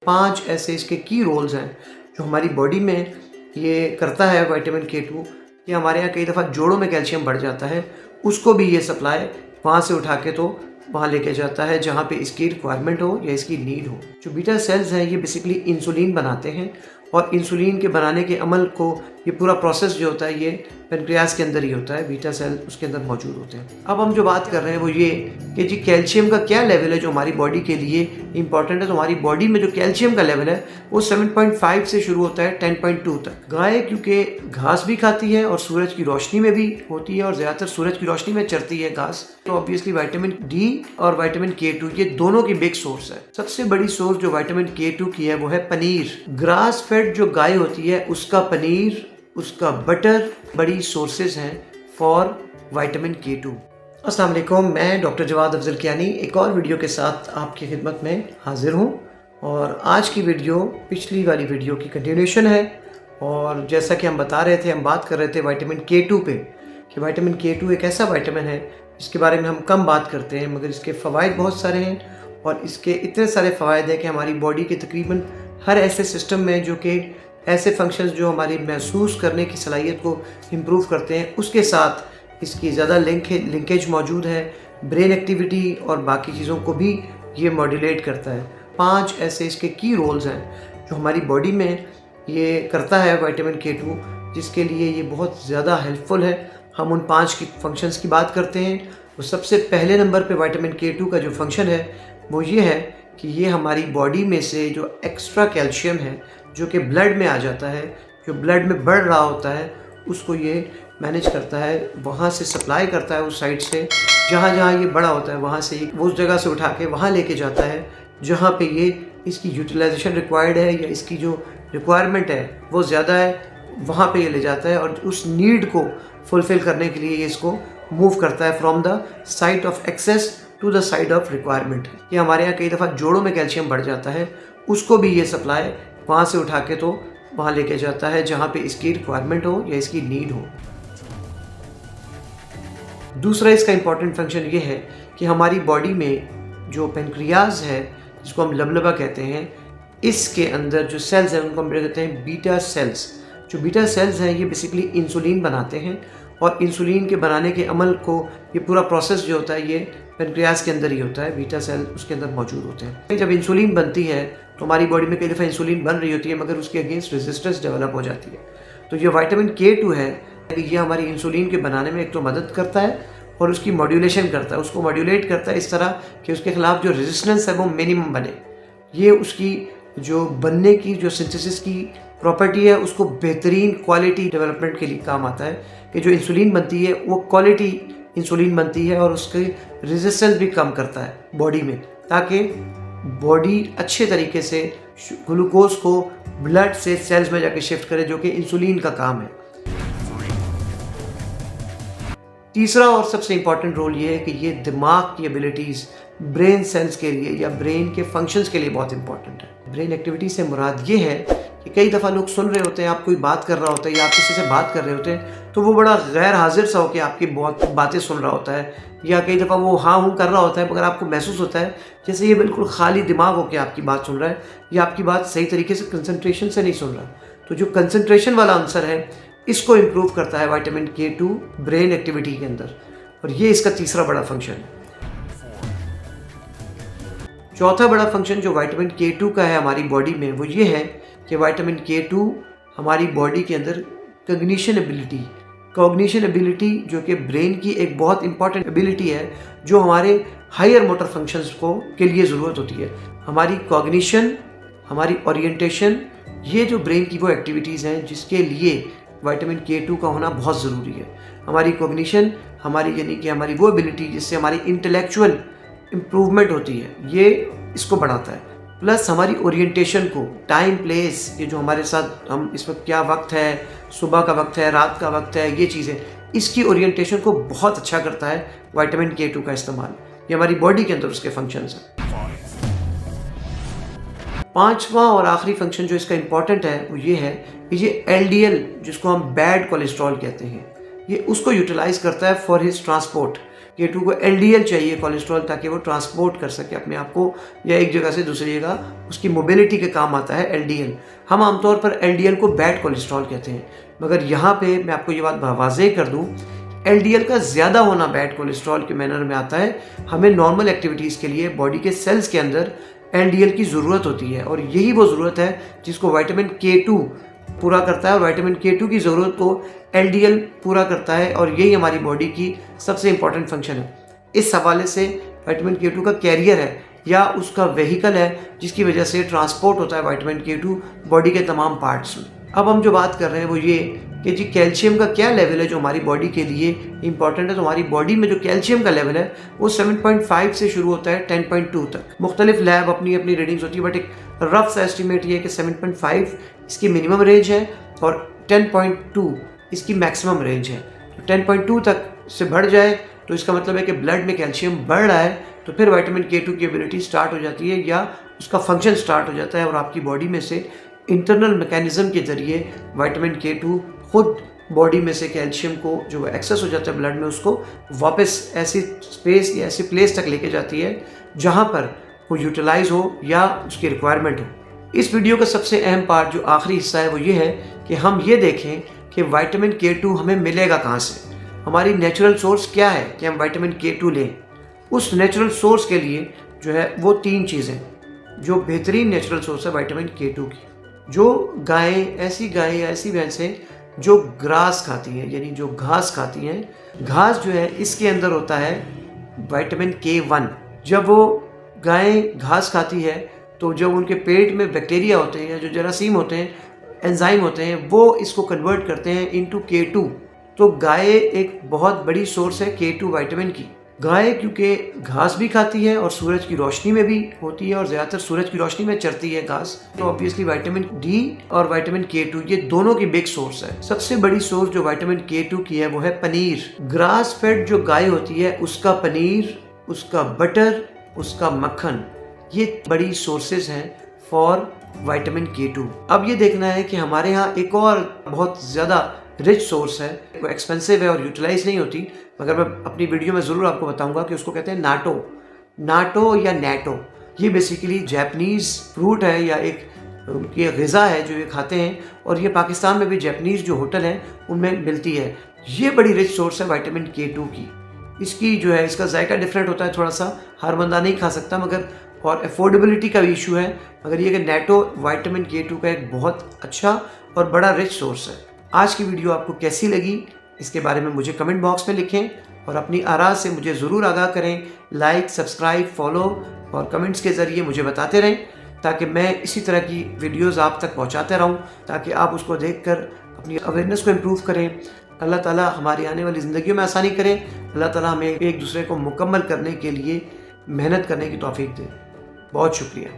5 ऐसे इसके की रोल्स हैं जो हमारी बॉडी में ये करता है विटामिन K2 कि हमारे यहाँ कई दफ़ा जोड़ों में कैल्शियम बढ़ जाता है, उसको भी ये सप्लाई वहाँ से उठा के तो वहाँ लेके जाता है जहाँ पे इसकी रिक्वायरमेंट हो या इसकी नीड हो। जो बीटा सेल्स हैं ये बेसिकली इंसुलिन बनाते हैं और इंसुलिन के बनाने के अमल को ये पूरा प्रोसेस जो होता है ये पेनक्रियास के अंदर ही होता है, बीटा सेल उसके अंदर मौजूद होते हैं। अब हम जो बात कर रहे हैं वो ये कि जी कैल्शियम का क्या लेवल है जो हमारी बॉडी के लिए इंपॉर्टेंट है। तो हमारी बॉडी में जो कैल्शियम का लेवल है वो 7.5 से शुरू होता है 10.2 तक। गाय क्योंकि घास भी खाती है और सूरज की रोशनी में भी होती है और ज़्यादातर सूरज की रोशनी में चरती है घास, तो ऑब्वियसली विटामिन डी और विटामिन K2 ये दोनों की बिग सोर्स है। सबसे बड़ी सोर्स जो विटामिन K2 की है वो है पनीर। ग्रास फेड जो गाय होती है उसका पनीर, उसका बटर बड़ी सोर्सेज हैं फॉर विटामिन K2। अस्सलाम वालेकुम, मैं डॉक्टर जवाद अफजल कियानी एक और वीडियो के साथ आपकी खिदमत में हाजिर हूँ और आज की वीडियो पिछली वाली वीडियो की कंटिन्यूशन है। और जैसा कि हम बता रहे थे, हम बात कर रहे थे विटामिन K2 पे कि विटामिन K2 एक ऐसा विटामिन है जिसके बारे में हम कम बात करते हैं, मगर इसके फ़वाइद बहुत सारे हैं और इसके इतने सारे फ़वाइद हैं कि हमारी बॉडी के तकरीबन हर ऐसे सिस्टम में जो कि ऐसे फंक्शंस जो हमारी महसूस करने की सलाहियत को इम्प्रूव करते हैं उसके साथ इसकी ज़्यादा लिंकेज मौजूद है। ब्रेन एक्टिविटी और बाकी चीज़ों को भी ये मॉड्यूलेट करता है। 5 ऐसे इसके की रोल्स हैं जो हमारी बॉडी में ये करता है विटामिन K2, जिसके लिए ये बहुत ज़्यादा हेल्पफुल है। हम उन 5 की फंक्शंस की बात करते हैं। तो सबसे पहले नंबर पे विटामिन K2 का जो फंक्शन है वो ये है कि ये हमारी बॉडी में से जो एक्स्ट्रा कैल्शियम है जो कि ब्लड में आ जाता है, जो ब्लड में बढ़ रहा होता है, उसको ये मैनेज करता है, वहाँ से सप्लाई करता है उस साइड से जहाँ जहाँ ये बड़ा होता है वहाँ से वो उस जगह से उठा के वहाँ लेके जाता है जहाँ पे ये इसकी यूटिलाइजेशन रिक्वायर्ड है या इसकी जो रिक्वायरमेंट है वो ज़्यादा है, वहाँ पे ये ले जाता है और उस नीड को फुलफ़िल करने के लिए ये इसको मूव करता है from the site of access to the side of requirement. ये हमारे यहाँ कई दफ़ा जोड़ों में कैल्शियम बढ़ जाता है, उसको भी ये सप्लाई वहाँ से उठा के तो वहाँ लेके जाता है जहाँ पे इसकी रिक्वायरमेंट हो या इसकी नीड हो। दूसरा इसका इम्पॉर्टेंट फंक्शन ये है कि हमारी बॉडी में जो पेनक्रियाज है जिसको हम लबलबा कहते हैं, इसके अंदर जो सेल्स हैं उनको हम कहते हैं बीटा सेल्स। जो बीटा सेल्स हैं ये बेसिकली इंसुलिन बनाते हैं और इंसुलिन के बनाने के अमल को ये पूरा प्रोसेस जो होता है ये पेनक्रियाज के अंदर ही होता है, बीटा सेल उसके अंदर मौजूद होते हैं। जब इंसुलिन बनती है तो हमारी बॉडी में कई दफ़ा इंसुलिन बन रही होती है मगर उसके अगेंस्ट रेजिस्टेंस डेवलप हो जाती है। तो ये विटामिन K2 है, ये हमारी इंसुलिन के बनाने में एक तो मदद करता है और उसकी मॉड्यूलेशन करता है, उसको मॉड्यूलेट करता है इस तरह कि उसके खिलाफ जो रेजिस्टेंस है वो मिनिमम बने। ये उसकी जो बनने की जो सिंथेसिस की प्रॉपर्टी है उसको बेहतरीन क्वालिटी डेवलपमेंट के लिए काम आता है कि जो इंसुलिन बनती है वो क्वालिटी इंसुलिन बनती है और उसकी रेजिस्टेंस भी कम करता है बॉडी में, ताकि बॉडी अच्छे तरीके से ग्लूकोज को ब्लड से सेल्स में जाके शिफ्ट करे, जो कि इंसुलिन का काम है। तीसरा और सबसे इम्पॉर्टेंट रोल ये है कि ये दिमाग की एबिलिटीज़ ब्रेन सेल्स के लिए या ब्रेन के फंक्शंस के लिए बहुत इंपॉर्टेंट है। ब्रेन एक्टिविटी से मुराद ये है कि कई दफ़ा लोग सुन रहे होते हैं, आप कोई बात कर रहा होता है या आप किसी से बात कर रहे होते हैं तो वो बड़ा गैर हाजिर सा होकर आपकी बहुत बातें सुन रहा होता है, या कई दफ़ा वो हाँ हूँ कर रहा होता है मगर आपको महसूस होता है जैसे ये बिल्कुल खाली दिमाग होकर आपकी बात सुन रहा है या आपकी बात सही तरीके से कंसंट्रेशन से नहीं सुन रहा। तो जो कंसंट्रेशन वाला आंसर है इसको इम्प्रूव करता है विटामिन K2 ब्रेन एक्टिविटी के अंदर, और ये इसका तीसरा बड़ा फंक्शन है। चौथा बड़ा फंक्शन जो विटामिन K2 का है हमारी बॉडी में वो ये है कि विटामिन K2 हमारी बॉडी के अंदर कॉग्निशन एबिलिटी जो कि ब्रेन की एक बहुत इंपॉर्टेंट एबिलिटी है जो हमारे हायर मोटर फंक्शंस को के लिए ज़रूरत होती है। हमारी कॉग्निशन, हमारी ओरिएंटेशन, ये जो ब्रेन की वो एक्टिविटीज़ हैं जिसके लिए विटामिन K2 का होना बहुत ज़रूरी है। हमारी कॉग्निशन, हमारी यानी कि हमारी वो एबिलिटी जिससे हमारी इंटेलेक्चुअल इम्प्रूवमेंट होती है, ये इसको बढ़ाता है। प्लस हमारी ओरिएंटेशन को, टाइम प्लेस, ये जो हमारे साथ हम इस वक्त क्या वक्त है, सुबह का वक्त है, रात का वक्त है, ये चीज़ें, इसकी ओरिएंटेशन को बहुत अच्छा करता है विटामिन K2 का इस्तेमाल। ये हमारी बॉडी के अंदर उसके फंक्शंस हैं। पांचवा और आखिरी फंक्शन जो इसका इम्पॉर्टेंट है वो ये है कि ये LDL जिसको हम बैड कोलेस्ट्रॉल कहते हैं, ये उसको यूटिलाइज करता है फॉर हिज ट्रांसपोर्ट। K2 को LDL चाहिए कोलेस्ट्रॉल, ताकि वो ट्रांसपोर्ट कर सके अपने आप को, या एक जगह से दूसरी जगह उसकी मोबिलिटी के काम आता है LDL। हम आमतौर पर LDL को बैड कोलेस्ट्रॉल कहते हैं, मगर यहाँ पे मैं आपको ये बात वाज़ेह कर दूँ, LDL का ज़्यादा होना बैड कोलेस्ट्रॉल के मैनर में आता है। हमें नॉर्मल एक्टिविटीज़ के लिए बॉडी के सेल्स के अंदर LDL की ज़रूरत होती है, और यही वो ज़रूरत है जिसको विटामिन K2 पूरा करता है, और विटामिन K2 की ज़रूरत को LDL पूरा करता है, और यही हमारी बॉडी की सबसे इम्पॉर्टेंट फंक्शन है। इस हवाले से विटामिन K2 का कैरियर है, या उसका व्हीकल है, जिसकी वजह से ट्रांसपोर्ट होता है विटामिन K2 बॉडी के तमाम पार्ट्स में। अब हम जो बात कर रहे हैं वो ये कि जी कैल्शियम का क्या लेवल है जो हमारी बॉडी के लिए इंपॉर्टेंट है। तो हमारी बॉडी में जो कैल्शियम का लेवल है वो 7.5 से शुरू होता है 10.2 तक। मुख्तलिफ लैब अपनी अपनी रीडिंग्स होती है, बट एक रफ सा एस्टिमेट ये है कि 7.5 इसकी मिनिमम रेंज है और 10.2 इसकी मैक्सिमम रेंज है। तो 10.2 तक से बढ़ जाए तो इसका मतलब है कि ब्लड में कैल्शियम बढ़ रहा है, तो फिर विटामिन K2 की एबिलिटी स्टार्ट हो जाती है, या उसका फंक्शन स्टार्ट हो जाता है, और आपकी बॉडी में से इंटरनल मैकेनिज्म के ज़रिए विटामिन K2 खुद बॉडी में से कैल्शियम को जो एक्सेस हो जाता है ब्लड में, उसको वापस ऐसी स्पेस या ऐसी प्लेस तक लेके जाती है जहाँ पर वो यूटिलाइज हो या उसकी रिक्वायरमेंट हो। इस वीडियो का सबसे अहम पार्ट जो आखिरी हिस्सा है वो ये है कि हम ये देखें कि विटामिन K2 हमें मिलेगा कहाँ से, हमारी नेचुरल सोर्स क्या है कि हम विटामिन K2 लें। उस नेचुरल सोर्स के लिए जो है वो 3 चीज़ें जो बेहतरीन नेचुरल सोर्स है विटामिन K2 की। जो गायें, ऐसी गायें या ऐसी भैंसें जो ग्रास खाती हैं, यानी जो घास खाती हैं, घास जो है इसके अंदर होता है विटामिन K1। जब वो गायें घास खाती है तो जब उनके पेट में बैक्टीरिया होते हैं या जो जरासीम होते हैं, एंजाइम होते हैं, वो इसको कन्वर्ट करते हैं इनटू K2। तो गाय एक बहुत बड़ी सोर्स है K2 विटामिन की। गाय क्योंकि घास भी खाती है और सूरज की रोशनी में भी होती है, और ज़्यादातर सूरज की रोशनी में चरती है घास, तो ऑब्वियसली विटामिन D और विटामिन K2 ये दोनों की बिग सोर्स है। सबसे बड़ी सोर्स जो विटामिन K2 की है वो है पनीर। ग्रास फेड जो गाय होती है उसका पनीर, उसका बटर, उसका मक्खन, ये बड़ी सोर्सेज हैं फॉर विटामिन K2। अब ये देखना है कि हमारे यहाँ एक और बहुत ज़्यादा रिच सोर्स है, वो एक्सपेंसिव है और यूटिलाइज नहीं होती, मगर मैं अपनी वीडियो में ज़रूर आपको बताऊंगा कि उसको कहते हैं नाटो। नाटो या नैटो, ये बेसिकली जापानीज़ फ्रूट है या एक उनकी ग़िज़ा है जो ये खाते हैं, और ये पाकिस्तान में भी जापानीज़ जो होटल हैं उनमें मिलती है। ये बड़ी रिच सोर्स है विटामिन K2 की। इसकी जो है इसका जायका डिफरेंट होता है थोड़ा सा, हर बंदा नहीं खा सकता, मगर और अफोर्डेबिलिटी का भी इशू है, मगर ये कि नैटो विटामिन K2 का एक बहुत अच्छा और बड़ा रिच सोर्स है। आज की वीडियो आपको कैसी लगी इसके बारे में मुझे कमेंट बॉक्स में लिखें, और अपनी आरा से मुझे ज़रूर आगाह करें। लाइक, सब्सक्राइब, फॉलो और कमेंट्स के ज़रिए मुझे बताते रहें, ताकि मैं इसी तरह की वीडियोज़ आप तक पहुँचाते रहूँ, ताकि आप उसको देखकर अपनी अवेयरनेस को इम्प्रूव करें। अल्लाह ताला हमारी आने वाली ज़िंदगियों में आसानी करें। अल्लाह ताला हमें एक दूसरे को मुकम्मल करने के लिए मेहनत करने की तौफीक दे। बहुत शुक्रिया।